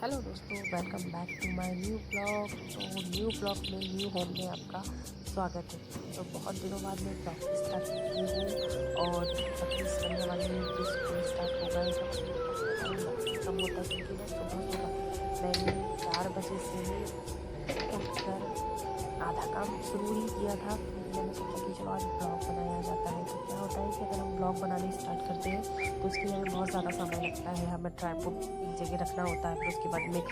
Hello दोस्तों, welcome back to my new blog. तो new blog में न्यू होम में आपका स्वागत है। तो बहुत दिनों बाद मैं ब्लॉग स्टार्ट की हूँ और अभी संडे वाली की स्कूल स्टार्ट हो गए तो अभी तक का टाइम बहुत ही कम होता है क्योंकि ना सुबह सुबह मैंने 4 बजे से ही उठकर आधा काम शुरू ही किया था। फिर मैंने सोचा कि चलो आज ब्लॉग बनाया जाता है। तो क्या होता है कि अगर हम ब्लॉग बनाने स्टार्ट करते हैं तो उसके लिए हमें बहुत ज़्यादा समय लगता है। हमें ट्राइपॉड एक जगह रखना होता है, फिर उसके बाद में एक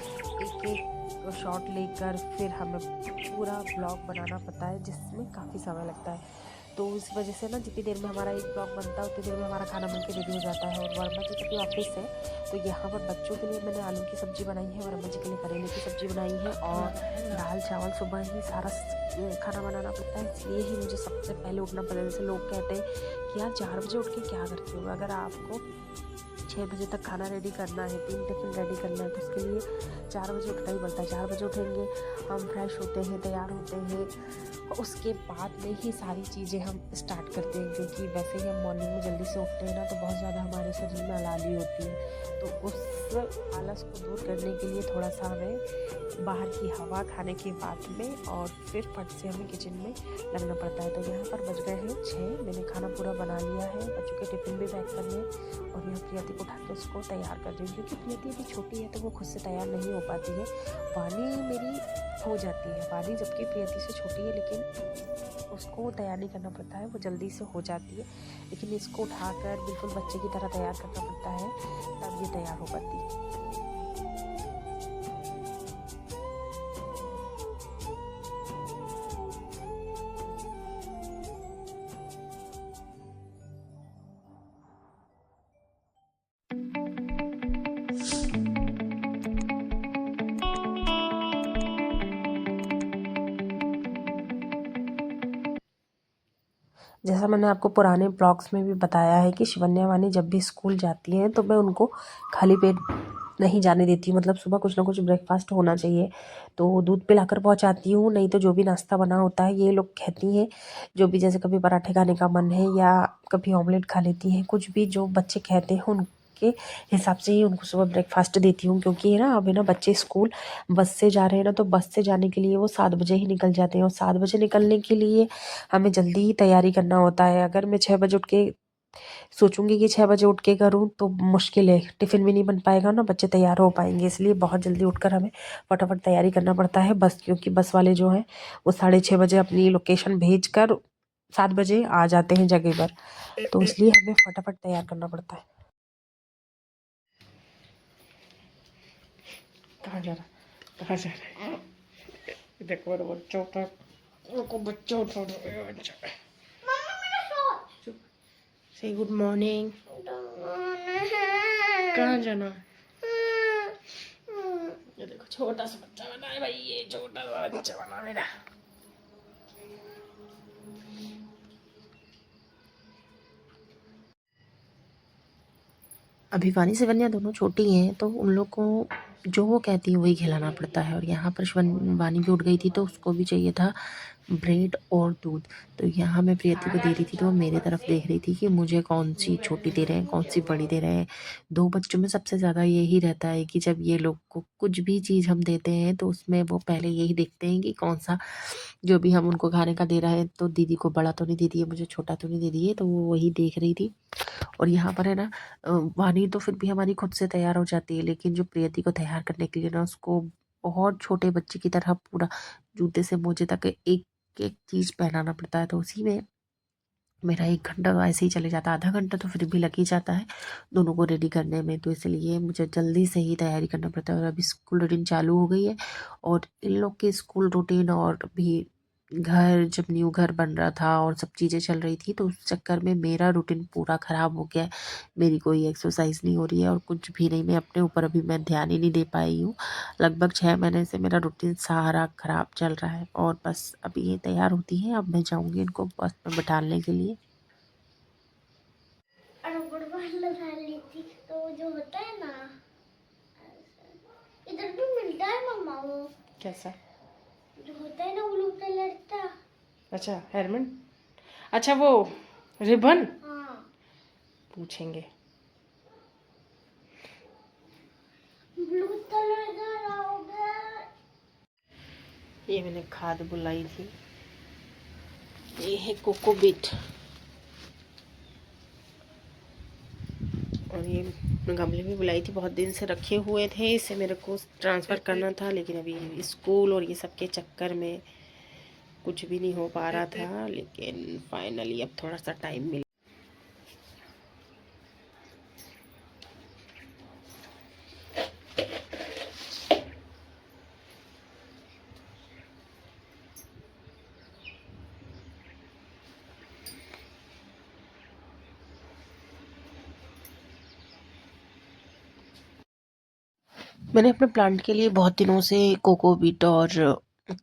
एक शॉट लेकर फिर हमें पूरा ब्लॉग बनाना पड़ता है, जिसमें काफ़ी समय लगता है। तो इस वजह से ना जितनी देर में हमारा एक ब्लॉग बनता है उतनी देर में हमारा खाना बनके रेडी हो जाता है। और वर्मा जी का भी ऑफिस है, तो यहाँ पर बच्चों के लिए मैंने आलू की सब्ज़ी बनाई है, वर्मा जी के लिए करेले की सब्ज़ी बनाई है और दाल चावल। सुबह ही सारा खाना बनाना पड़ता है, इसलिए ही मुझे सबसे पहले उठना पड़ता है। जैसे लोग कहते हैं कि यार 4 बजे उठ के क्या करते हो। अगर आपको 6 बजे तक खाना रेडी करना है, 3 टिफ़िन रेडी करना है, तो उसके लिए 4 बजे उठना ही पड़ता है। 4 बजे उठेंगे, हम फ्रेश होते हैं, तैयार होते हैं, उसके बाद में ही सारी चीज़ें हम स्टार्ट करते हैं। क्योंकि वैसे ही हम मॉर्निंग में जल्दी से उठते हैं ना, तो बहुत ज़्यादा हमारे शरीर में आलसी होती है। तो उस आलस को दूर करने के लिए थोड़ा सा हमें बाहर की हवा खाने के बाद में और फिर फट से हमें किचन में लगना पड़ता है। तो यहाँ पर बज गए हैं 6। मैंने खाना पूरा बना लिया है, बच्चों के टिफ़िन भी पैक करने हैं और यहाँ प्रियति को उठा के उसको तैयार कर रही हूँ। क्योंकि प्रियति अभी छोटी है तो वो खुद से तैयार नहीं हो पाती है। वानी मेरी हो जाती है, वानी जबकि प्रियति से छोटी है, लेकिन उसको तैयार नहीं करना पड़ता है, वो जल्दी से हो जाती है। लेकिन इसको उठाकर बिल्कुल बच्चे की तरह तैयार करना पड़ता है, तब ये तैयार हो पाती है। जैसा मैंने आपको पुराने ब्लॉग्स में भी बताया है कि शिवन्या वानी जब भी स्कूल जाती हैं तो मैं उनको खाली पेट नहीं जाने देती हूँ। मतलब सुबह कुछ ना कुछ ब्रेकफास्ट होना चाहिए, तो दूध पिलाकर पहुँचाती हूँ। नहीं तो जो भी नाश्ता बना होता है ये लोग कहती हैं, जो भी जैसे कभी पराठे खाने का मन है या कभी ऑमलेट खा लेती हैं, कुछ भी जो बच्चे कहते हैं उनके हिसाब से ही उनको सुबह ब्रेकफास्ट देती हूँ। क्योंकि ना अभी ना बच्चे स्कूल बस से जा रहे हैं ना, तो बस से जाने के लिए वो 7 बजे ही निकल जाते हैं और 7 बजे निकलने के लिए हमें जल्दी ही तैयारी करना होता है। अगर मैं 6 बजे उठ के सोचूंगी कि 6 बजे उठ के करूँ तो मुश्किल है, टिफ़िन भी नहीं बन पाएगा ना, बच्चे तैयार हो पाएंगे। इसलिए बहुत जल्दी उठकर हमें फटाफट तैयारी करना पड़ता है। बस क्योंकि बस वाले जो हैं वो 6:30 बजे अपनी लोकेशन भेज कर 7 बजे आ जाते हैं जगह पर, तो इसलिए हमें फटाफट तैयार करना पड़ता है। कहाँ जा रहा, कहाँ जा रहा है? देखो बच्चों को बच्चों उठा से गुड मॉर्निंग। कहाँ जाना? ये देखो छोटा सा बच्चा बना है भाई, ये छोटा सा बच्चा बना मेरा। अभी वानी शिवन्या दोनों छोटी हैं, तो उन लोग को जो वो कहती है वही खिलाना पड़ता है। और यहाँ पर वानी भी उठ गई थी, तो उसको भी चाहिए था ब्रेड और दूध। तो यहाँ मैं प्रियति को दे रही थी, तो वो मेरे तरफ देख रही थी कि मुझे कौन सी छोटी दे रहे हैं, कौन सी बड़ी दे रहे हैं। 2 बच्चों में सबसे ज़्यादा यही रहता है कि जब ये लोग को कुछ भी चीज़ हम देते हैं तो उसमें वो पहले यही देखते हैं कि कौन सा जो भी हम उनको खाने का दे रहे हैं, तो दीदी को बड़ा तो नहीं दे दिए, मुझे छोटा तो नहीं दे दिए। तो वो वही देख रही थी। और यहाँ पर है ना, वानी तो फिर भी हमारी खुद से तैयार हो जाती है, लेकिन जो प्रियति को तैयार करने के लिए ना, उसको बहुत छोटे बच्चे की तरह पूरा जूते से मोजे तक एक एक चीज़ पहनाना पड़ता है। तो उसी में मेरा 1 घंटा तो ऐसे ही चले जाता है, आधा घंटा तो फिर भी लग ही जाता है दोनों को रेडी करने में। तो इसलिए मुझे जल्दी से ही तैयारी करना पड़ता है। और अभी स्कूल रूटीन चालू हो गई है, और इन लोग के स्कूल रूटीन और भी घर, जब न्यू घर बन रहा था और सब चीज़ें चल रही थी, तो उस चक्कर में मेरा रूटीन पूरा ख़राब हो गया है। मेरी कोई एक्सरसाइज नहीं हो रही है और कुछ भी नहीं, मैं अपने ऊपर अभी मैं ध्यान ही नहीं दे पाई हूँ। लगभग 6 महीने से मेरा रूटीन सारा ख़राब चल रहा है। और बस अभी ये तैयार होती है, अब मैं जाऊँगी इनको बस में बिठाने के लिए। तो जो होता है ना, इधर भी मिलता है मम्मा, वो कैसा जो होता है ना ब्लू कलर का। अच्छा हेलमेट, अच्छा वो रिबन, हाँ पूछेंगे। ब्लू कलर का ये मैंने खाद बुलाई थी, ये है कोकोबीट, और ये गमले में बुलाई थी, बहुत दिन से रखे हुए थे, इसे मेरे को ट्रांसफ़र करना था, लेकिन अभी स्कूल और ये सब के चक्कर में कुछ भी नहीं हो पा रहा था, लेकिन फाइनली अब थोड़ा सा टाइम मिला। मैंने अपने प्लांट के लिए बहुत दिनों से कोकोबीट और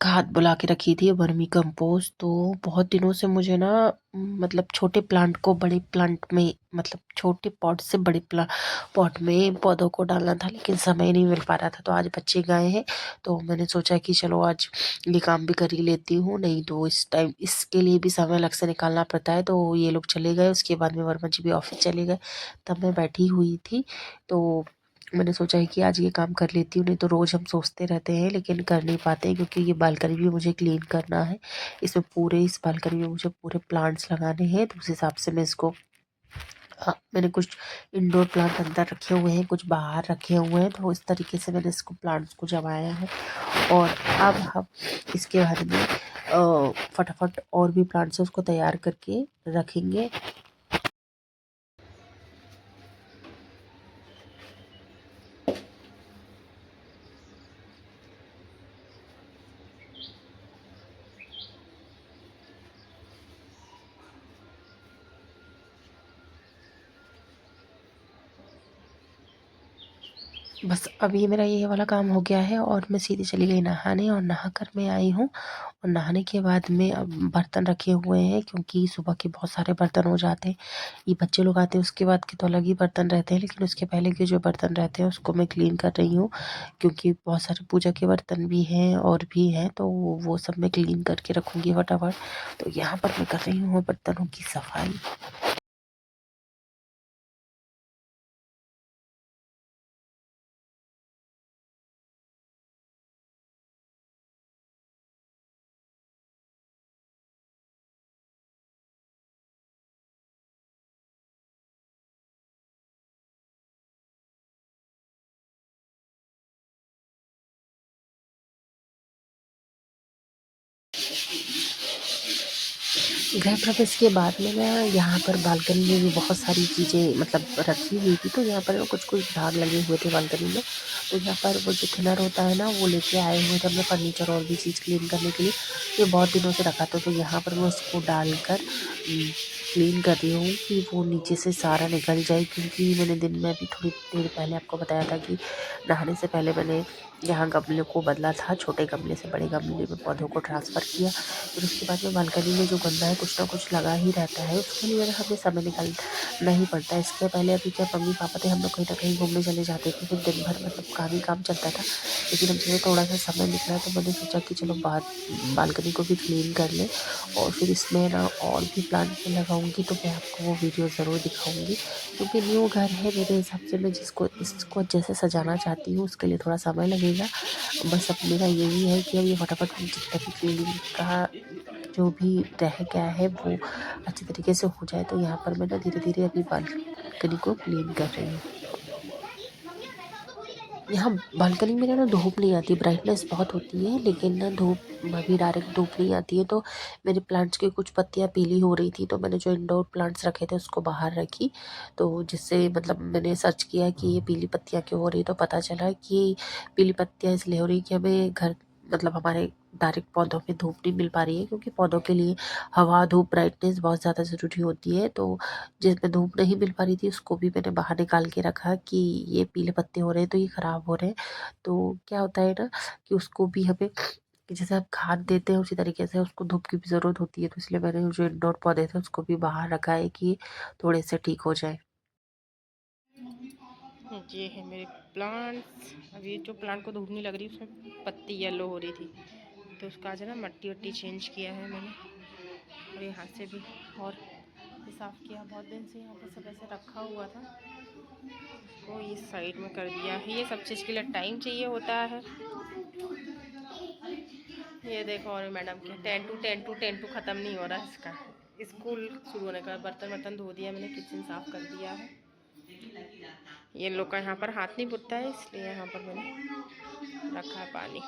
खाद बुला के रखी थी, वर्मी कंपोस्ट। तो बहुत दिनों से मुझे ना मतलब छोटे प्लांट को बड़े प्लांट में, मतलब छोटे पॉट से बड़े पॉट में पौधों को डालना था, लेकिन समय नहीं मिल पा रहा था। तो आज बच्चे गए हैं तो मैंने सोचा कि चलो आज ये काम भी कर ही लेती हूँ, नहीं तो इस टाइम इसके लिए भी समय अलग से निकालना पड़ता है। तो ये लोग चले गए, उसके बाद में वर्मा जी भी ऑफिस चले गए, तब मैं बैठी हुई थी। तो मैंने सोचा है कि आज ये काम कर लेती हूँ, नहीं तो रोज़ हम सोचते रहते हैं लेकिन कर नहीं पाते हैं, क्योंकि ये बालकनी भी मुझे क्लीन करना है। इसमें पूरे इस बालकनी में मुझे पूरे प्लांट्स लगाने हैं, तो उस हिसाब से मैं इसको, हाँ, मैंने कुछ इंडोर प्लांट अंदर रखे हुए हैं, कुछ बाहर रखे हुए हैं, तो इस तरीके से मैंने इसको प्लांट्स को जमाया है। और अब हम इसके बाद में फटाफट और भी प्लांट्स है उसको तैयार करके रखेंगे। बस अभी मेरा ये वाला काम हो गया है और मैं सीधे चली गई नहाने, और नहा कर मैं आई हूँ। और नहाने के बाद में अब बर्तन रखे हुए हैं, क्योंकि सुबह के बहुत सारे बर्तन हो जाते हैं। ये बच्चे लोग आते हैं उसके बाद के तो अलग ही बर्तन रहते हैं, लेकिन उसके पहले के जो बर्तन रहते हैं उसको मैं क्लीन कर रही हूँ, क्योंकि बहुत सारे पूजा के बर्तन भी हैं और भी हैं, तो वो सब मैं क्लीन करके रखूँगी फटाफट। तो यहाँ पर मैं कर रही हूँ बर्तनों की सफाई। गृह प्रवेश के बाद में मैं यहाँ पर बालकनी में भी बहुत सारी चीज़ें मतलब रखी हुई थी, तो यहाँ पर कुछ कुछ दाग लगे हुए थे बालकनी में। तो यहाँ पर वो जो थिनर होता है ना, वो लेके आए हुए थे अपने फर्नीचर और भी चीज़ क्लीन करने के लिए। ये बहुत दिनों से रखा था, तो यहाँ पर मैं उसको डालकर क्लीन कर रही हूँ कि वो नीचे से सारा निकल जाए, क्योंकि मैंने दिन में अभी थोड़ी देर पहले आपको बताया था कि नहाने से पहले मैंने यहाँ गमले को बदला था, छोटे गमले से बड़े गमले में पौधों को ट्रांसफ़र किया। फिर उसके बाद में बालकनी में जो गंदा है कुछ ना कुछ लगा ही रहता है, उसके लिए हमें समय निकालना ही पड़ता है। इसके पहले अभी क्या मम्मी पापा थे, हम लोग कहीं ना कहीं घूमने चले जाते थे, फिर दिन भर मतलब काम ही काम चलता था। लेकिन अब मुझे थोड़ा सा समय निकला तो मैंने सोचा कि चलो बालकनी को भी क्लीन कर लें, और फिर इसमें ना और भी प्लांट में लगाऊंगी, तो मैं आपको वो वीडियो ज़रूर दिखाऊंगी, क्योंकि न्यू घर है मेरे हिसाब से। मैं इसको जैसे सजाना चाहती हूँ उसके लिए थोड़ा समय लगेगा। बस अब मेरा यही है कि अब ये फटाफट जितना भी क्लीनिंग का जो भी रह गया है वो अच्छी तरीके से हो जाए। तो यहाँ पर मैं ना धीरे धीरे अभी बालकनी को क्लीन कर रही हूँ। यहाँ बालकनी में ना धूप नहीं आती, ब्राइटनेस बहुत होती है, लेकिन ना धूप अभी डायरेक्ट धूप नहीं आती है। तो मेरे प्लांट्स की कुछ पत्तियाँ पीली हो रही थी, तो मैंने जो इंडोर प्लांट्स रखे थे उसको बाहर रखी। तो जिससे मतलब मैंने सर्च किया कि ये पीली पत्तियाँ क्यों हो रही, तो पता चला कि पीली पत्तियाँ इसलिए हो रही कि हमें घर मतलब हमारे डायरेक्ट पौधों में धूप नहीं मिल पा रही है, क्योंकि पौधों के लिए हवा, धूप, ब्राइटनेस बहुत ज़्यादा ज़रूरी होती है। तो जिसमें धूप नहीं मिल पा रही थी उसको भी मैंने बाहर निकाल के रखा कि ये पीले पत्ते हो रहे हैं तो ये ख़राब हो रहे हैं। तो क्या होता है ना कि उसको भी हमें कि जैसे आप खाद देते हैं उसी तरीके से उसको धूप की भी ज़रूरत होती है। तो इसलिए मैंने जो इंडोर पौधे थे उसको भी बाहर रखा है कि थोड़े से ठीक हो जाए। ये है मेरे प्लांट्स। अभी जो प्लांट को धूप नहीं लग रही उसमें पत्ती येलो हो रही थी, तो उसका आज ना मट्टी वट्टी चेंज किया है मैंने, और यहाँ से भी और साफ़ किया। बहुत दिन से यहाँ पर सब ऐसे रखा हुआ था, इसको इस साइड में कर दिया है। ये सब चीज़ के लिए टाइम चाहिए होता है। ये देखो और मैडम के टेंटू ख़त्म नहीं हो रहा है इसका। स्कूल शुरू होने का बर्तन वर्तन धो दिया मैंने, किचन साफ कर दिया है। ये लोग का यहाँ पर हाथ नहीं पुटता है, इसलिए यहाँ पर मैंने रखा है पानी।